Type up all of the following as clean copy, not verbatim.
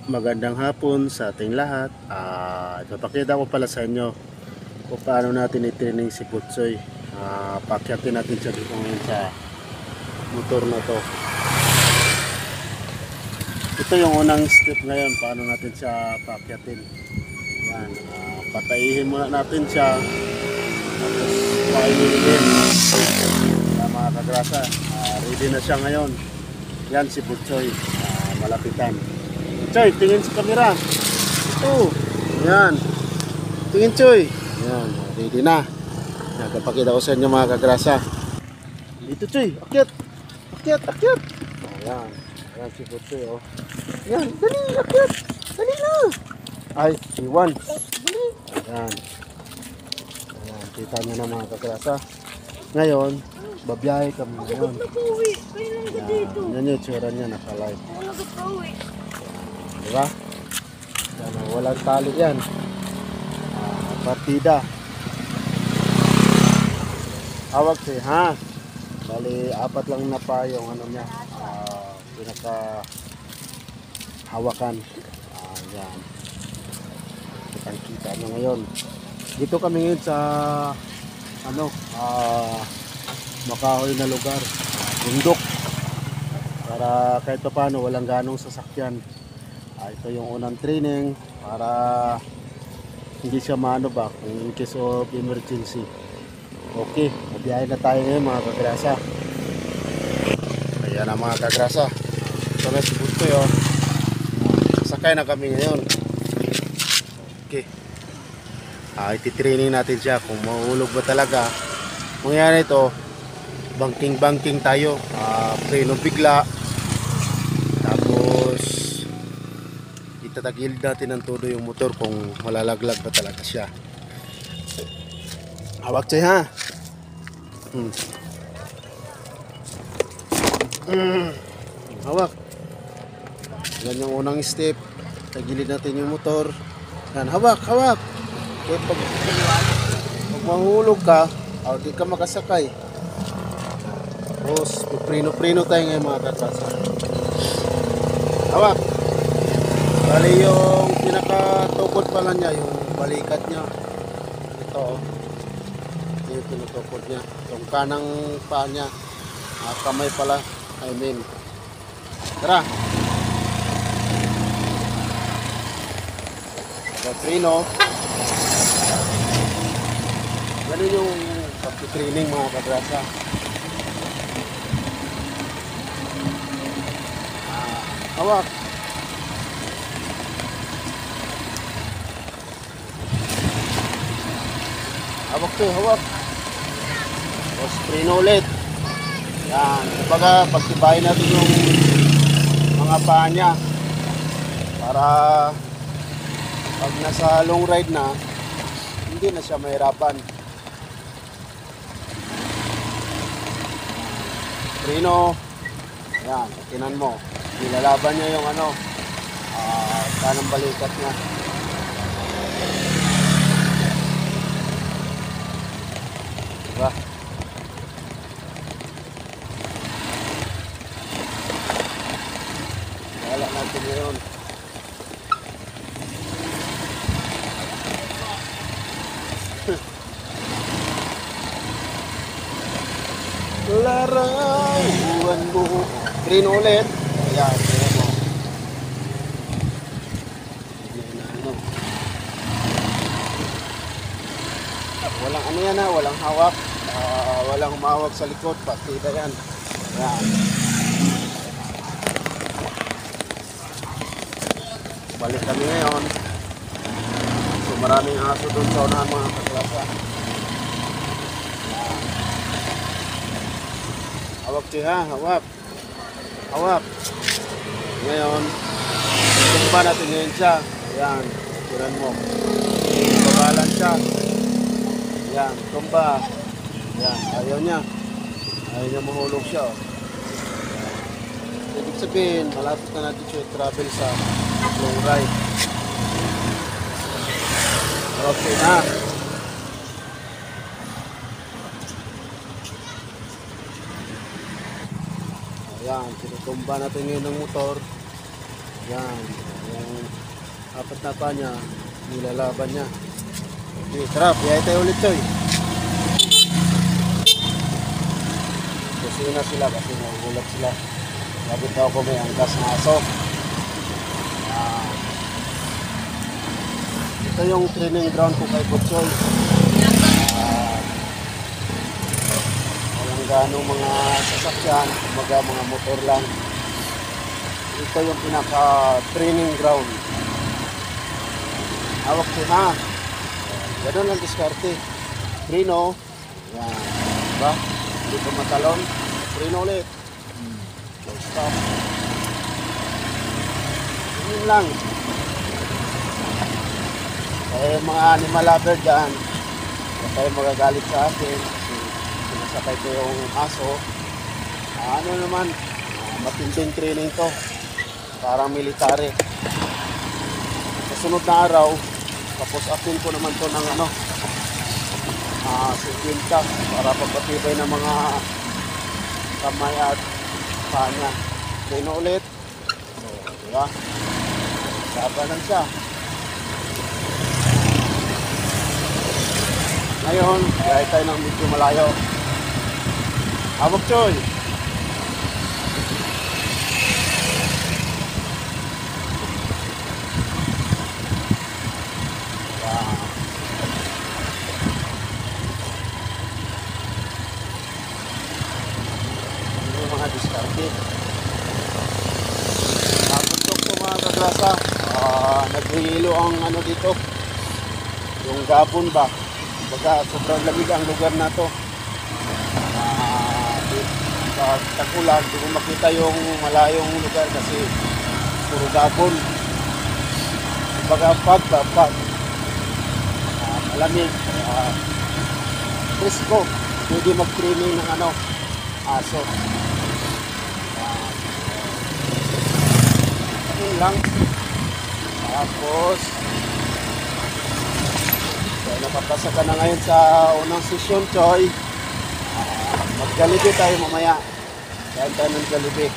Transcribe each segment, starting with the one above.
Magandang hapon sa ating lahat. Ipapakita ko pala sa inyo kung paano natin i-training si Butsoy. Pakyatin natin siya dito ngayon sa motor na to. Ito yung unang step ngayon, paano natin siya pakyatin. Yan, patayihin muna natin siya. Tapos painihin. Mga kagrasa, ready na siya ngayon. Yan si Butsoy, malapitan. Choy, tingin sa camera. Ito. Yan. Tingin, Choy. Yan. Ready na. Nagpapakita ko sa inyo mga kagrasa. Dito, Choy. Akyat. Akyat, akyat. Yan. Yan si Butsoy, oh. Yan. Dali, akyat. Dali na. Ay, iwan. Dali. Yan. Yan. Kita nyo na mga kagrasa. Ngayon, babiyahe kami ngayon. Yan. Yan yung tsura niya, naka-live. Diba? Yan, walang tali yan. Partida. Hawak siya, ha? Bali, 4 lang na pa yung ano niya. Pinaka hawakan. Yan. Kitang-kita nyo ngayon. Dito kami ngayon sa ano, makahoy na lugar. Bundok. Para kahit pa paano walang ganong sasakyan. Ito yung unang training para hindi siya maano ba kung in case of emergency. Okay, mabiyahe na tayo ngayon mga kagrasa. Ayan na mga kagrasa. Ito na si Butsoy, oh. Sakay na kami ngayon. Okay. Iti-training natin siya kung mahulog ba talaga. Kung yan ito, banking-banking tayo. Preno bigla. Tapos itatagilid natin ng todo yung motor kung malalaglag ba talaga siya. Hawak siya, ha? Hawak. Yan yung unang step. Tagilid natin yung motor. Yan, hawak, hawak. Kaya pag mahulog ka, di ka makasakay. Tapos prino-prino tayo ngayon mga kagrasa. Hawak. Bali yung pinakatukod pala niya, yung balikat niya. Ito, ito yung pinutukod niya. Yung kanang paa niya, kamay pala, I mean. Tara! Pagprino. Ganun yung pagpitraining mga kagrasa. Hawak. Hawak to, hawak. Tapos preno ulit. Yan. Kumbaga, pagtibayin natin yung mga paa niya. Para pag nasa long ride na, hindi na siya mahirapan. Preno. Yan, tinan mo. Nilalaban niya yung ano, kanang balikat niya. Diba? Wala natin yun. Larawan mo. Green ulit. Ayan, tingnan mo. Walang ano yan, ha? Walang hawak. Walang humawak sa likod. Partida yan. Ayan. Balik kami ngayon. So maraming aso doon sa unahan mga kaklasa. Hawak siya, ha? Hawak. Hawak. Ngayon, tumba natin ngayon siya. Ayan, tiran mo. Babalan siya. Ayan, tumba. Ayan, ayaw niya. Ayaw niya mahulog siya. Oh. Ibig sabihin, malapit na natin siya travel sa long ride. Okay na. Ayan, tinutumba natin ngayon ng motor. Yan. Yung apat na pa niya, nilalaban niya. Okay, tara, biyay tayo ulit, Choy. Kasi na sila kasi nagulat sila. Sabi daw ko may angkas na aso. Yan. Ito yung training ground ko kay Butchoy. Walang ganong mga sasakyan, mga motor lang. Ito yung pinaka-training ground. Hawak ko na. Ganun ang diskarte. Prino. Yan. Diba? Dito matalon. Prino ulit. Stop. Yun lang. Kaya yung mga animal lover dyan, kung kayo magagalit sa akin, kasi sinasakay ko yung aso, ano naman, matinding training to. Parang military. Sa sunod na araw, tapos apin ko naman to ng 50 para papatibay ng mga kamay at panya. Trino ulit. So, diba? Sabanan siya. Ngayon, kaya tayo ng medyo malayo. Hawak, Choy! Mga diskarte. Napuntok ko mga kagrasa. Naghihilo ang dito. Yung Gabon ba? Baga sobrang lamig ang lugar na to. Sa Tagulan, hindi mo makita yung malayong lugar kasi puro Gabon. Baga pag. Malamig. Presko. Pwede mag-training ng aso. Yun lang. Tapos nakapasa ka na ngayon sa unang session, Choy. Mag-Jollibee tayo mamaya. Kain tayo ng Jollibee.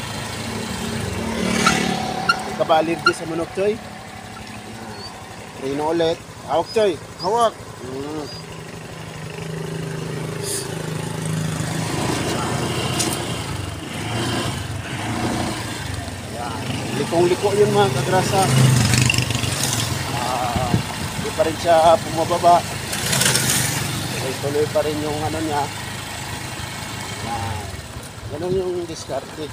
Hindi ka ba allergy sa manok, Choy? Trino ulit. Hawak, Choy. Hawak. Likong-liko yun mga kagrasa. Hindi pa rin siya bumababa. Tuloy pa rin yung niya. Ganun yung diskarte.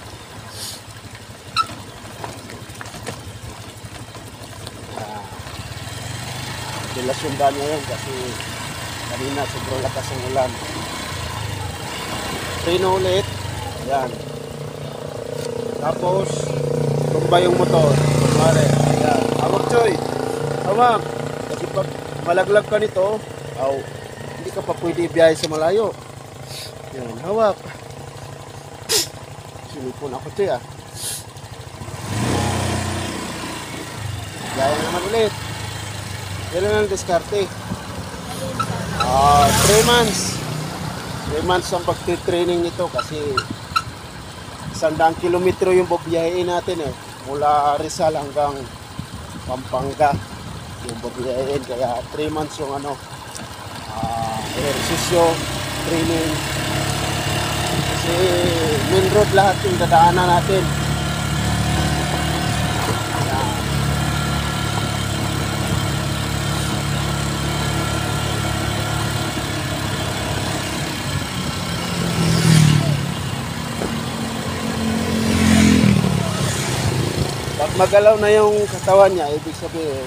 Relasyon ba niya yun kasi kanina sobrang lakas ng ulan. Trino ulit. Ayan. Tapos tumba yung motor. Kumare. Ayan. Hawak, Choy. Hawak. Kasi pag malaglag ka nito, hindi ka pa pwede ibiyahe sa malayo. Ayan. Hawak. Sinipon ako, Choy, Ibiyahe naman ulit. Yan lang ang diskarte. 3 months. 3 months ang pagtitraining nito kasi 100 kilometro yung babiyahin natin mula Rizal hanggang Pampanga yung babiyahin, kaya 3 months yung ehersisyo, training kasi main road lahat yung dadaanan natin. Pag magalaw na yung katawan niya, ibig sabihin,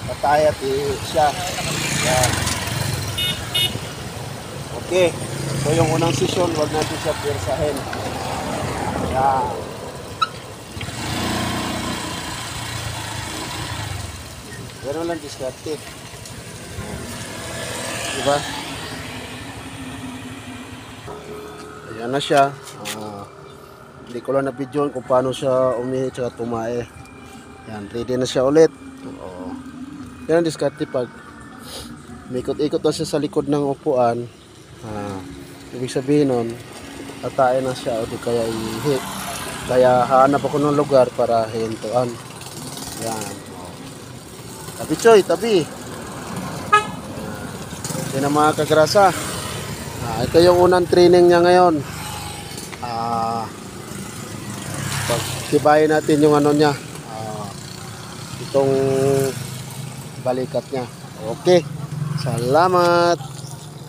patayat siya. Yan. Okay. So yung unang session, wag natin siya pirsahin. Yan. Ganun lang diskarte. Diba? Ayan na siya. Hindi ko lang na-videoan kung paano siya umihi at tumae. Yan, ready na siya ulit. Yan ang diskarte pag mikot-ikot na siya sa likod ng upuan. Ibig sabihin nun, atae na siya o di kaya ihi. Kaya hanap ako ng lugar para hintuan. Yan. Tabi Choy, tabi. Yan ang mga kagrasa. Ito yung unang training niya ngayon. Pagtibayin natin yung ano niya. Itong balikat niya. Okay. Salamat.